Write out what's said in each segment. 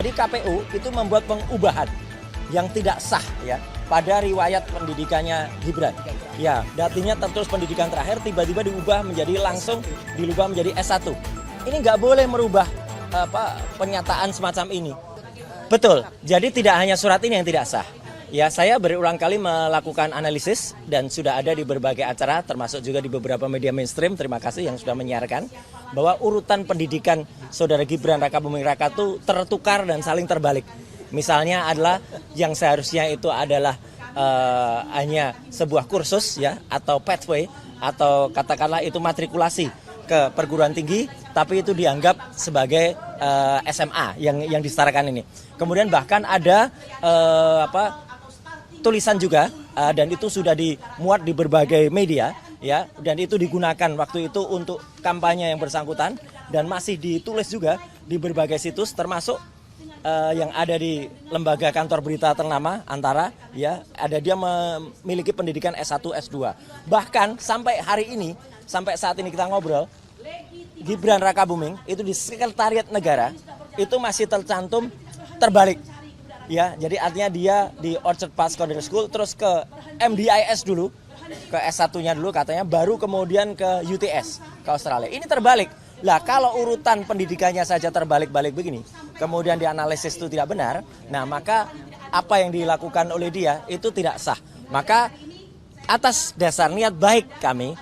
Jadi KPU itu membuat pengubahan yang tidak sah ya pada riwayat pendidikannya Gibran. Ya, artinya tertulis pendidikan terakhir tiba-tiba diubah menjadi langsung dirubah menjadi S1. Ini nggak boleh merubah pernyataan semacam ini. Betul. Jadi tidak hanya surat ini yang tidak sah. Ya, saya berulang kali melakukan analisis dan sudah ada di berbagai acara, termasuk juga di beberapa media mainstream. Terima kasih yang sudah menyiarkan bahwa urutan pendidikan Saudara Gibran Rakabuming Raka itu tertukar dan saling terbalik. Misalnya adalah yang seharusnya itu adalah hanya sebuah kursus ya atau pathway atau katakanlah itu matrikulasi ke perguruan tinggi, tapi itu dianggap sebagai SMA yang disetarakan ini. Kemudian bahkan ada tulisan juga dan itu sudah dimuat di berbagai media ya, dan itu digunakan waktu itu untuk kampanye yang bersangkutan dan masih ditulis juga di berbagai situs termasuk yang ada di lembaga kantor berita ternama Antara ya, ada dia memiliki pendidikan S1 S2. Bahkan sampai hari ini, sampai saat ini kita ngobrol, Gibran Rakabuming itu di Sekretariat Negara itu masih tercantum terbalik. Ya, jadi artinya dia di Orchard Park Secondary School terus ke MDIS dulu, ke S1-nya dulu katanya, baru kemudian ke UTS, ke Australia. Ini terbalik. Lah kalau urutan pendidikannya saja terbalik-balik begini, kemudian dianalisis itu tidak benar, nah maka apa yang dilakukan oleh dia itu tidak sah. Maka atas dasar niat baik kami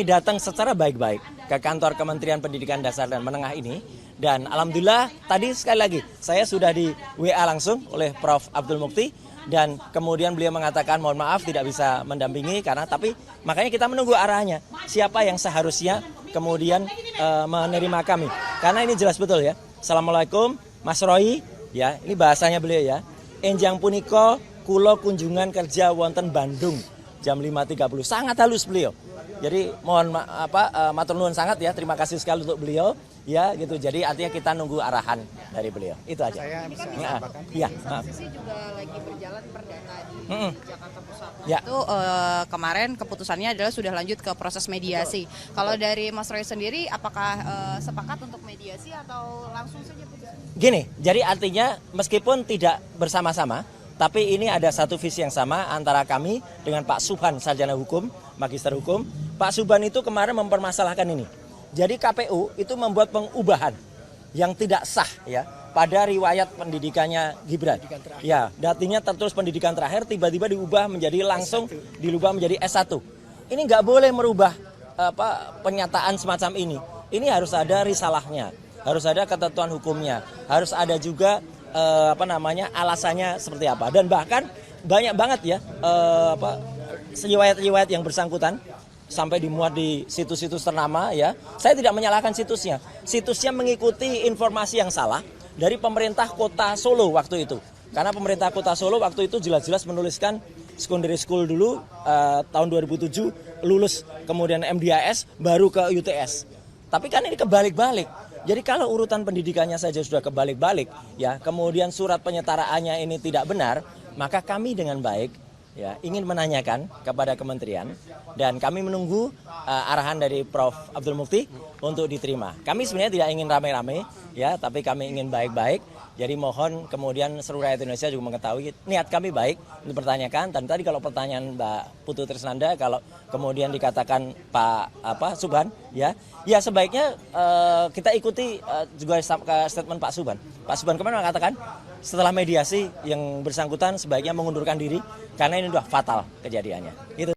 datang secara baik-baik ke kantor Kementerian Pendidikan Dasar dan Menengah ini. Dan alhamdulillah tadi sekali lagi saya sudah di WA langsung oleh Prof. Abdul Mukti dan kemudian beliau mengatakan mohon maaf tidak bisa mendampingi karena tapi makanya kita menunggu arahnya siapa yang seharusnya kemudian menerima kami. Karena ini jelas betul ya. Assalamualaikum Mas Roy ya, ini bahasanya beliau ya. Enjang puniko kulo kunjungan kerja wonten Bandung jam 5.30. Sangat halus beliau. Jadi mohon matur nuwun sangat ya, terima kasih sekali untuk beliau ya gitu. Jadi artinya kita nunggu arahan dari beliau. Itu aja. Saya bisa menambahkan. Iya. Sisi juga lagi berjalan perdata di Jakarta Pusat. Ya. Itu kemarin keputusannya adalah sudah lanjut ke proses mediasi. Kalau dari Mas Roy sendiri, apakah sepakat untuk mediasi atau langsung saja putusan? Gini, jadi artinya meskipun tidak bersama-sama, tapi ini ada satu visi yang sama antara kami dengan Pak Subhan, sarjana hukum, magister hukum. Pak Subhan itu kemarin mempermasalahkan ini. Jadi KPU itu membuat pengubahan yang tidak sah ya pada riwayat pendidikannya Gibran. Ya, artinya tertulis pendidikan terakhir tiba-tiba diubah menjadi langsung dirubah menjadi S1. Ini nggak boleh merubah pernyataan semacam ini. Ini harus ada risalahnya, harus ada ketentuan hukumnya, harus ada juga alasannya seperti apa. Dan bahkan banyak banget ya riwayat-riwayat yang bersangkutan sampai dimuat di situs-situs ternama ya. Saya tidak menyalahkan situsnya. Situsnya mengikuti informasi yang salah dari pemerintah Kota Solo waktu itu. Karena pemerintah Kota Solo waktu itu jelas-jelas menuliskan secondary school dulu tahun 2007 lulus, kemudian MDIS baru ke UTS. Tapi kan ini kebalik-balik. Jadi kalau urutan pendidikannya saja sudah kebalik-balik ya, kemudian surat penyetaraannya ini tidak benar, maka kami dengan baik ya ingin menanyakan kepada kementerian dan kami menunggu arahan dari Prof. Abdul Mukti untuk diterima. Kami sebenarnya tidak ingin rame-rame ya, tapi kami ingin baik-baik. Jadi mohon kemudian seluruh rakyat Indonesia juga mengetahui niat kami baik untuk bertanyakan. Dan tadi kalau pertanyaan Mbak Putu Trisnanda, kalau kemudian dikatakan Pak Subhan ya sebaiknya kita ikuti juga statement Pak Subhan. Pak Subhan kemarin mengatakan setelah mediasi yang bersangkutan sebaiknya mengundurkan diri karena ini sudah fatal kejadiannya. Itu.